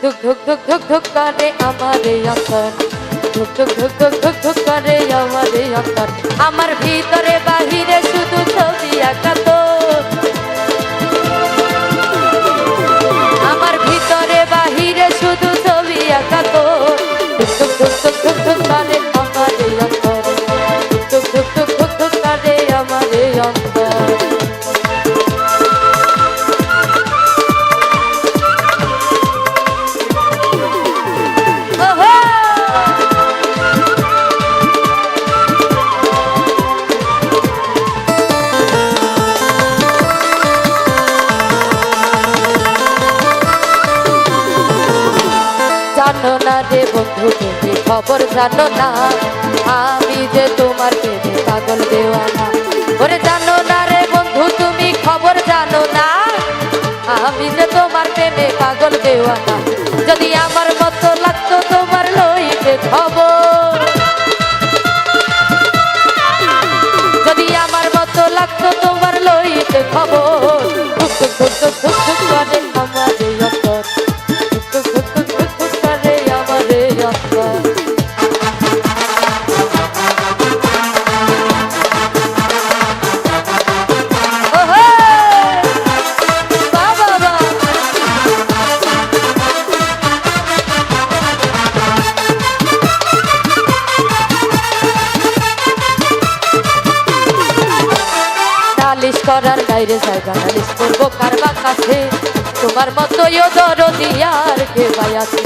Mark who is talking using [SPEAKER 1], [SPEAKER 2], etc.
[SPEAKER 1] ধুক ধুক ধুক ধুক করে আমার এই অন্তর, ধুক ধুক ধুক ধুক ধুক ধুক করে আমার এই অন্তর। আমার ভিতরে বাহিরে শুধু ছবি আঁকা তোর, আমার ভিতরে বাহিরে শুধু ছবি আঁকা তোর। ধুক ধুক ধুক ধুক ধুক ধুক করে আমার এই অন্তর, ধুক ধুক ধুক ধুক ধুক করে আমার এই অন্তর। জানো না রে বন্ধু তুমি খবর জানো না, আমি যে তোমার প্রেমে পাগল দেওয়ানা। ওরে জানো না রে বন্ধু তুমি খবর জানো না, আমি যে তোমার প্রেমে পাগল দেওয়ানা। যদি আমার মতো লাগতো তোমার লইতে খবর, যদি আমার মতো লাগতো তোমার লইতে খবর। ধুক ধুক ধুক ধুক ধুক ধুক করে আমার এই অন্তর, ধুক ধুক ধুক ধুক ধুক করে আমার এই অন্তর। ওহে বাবা বাবা নালিশ করার বাইরে জায়গা, নালিশ করবো কার বা কাছে? তোমার মতোই দরদি আর কে ভাই আছে?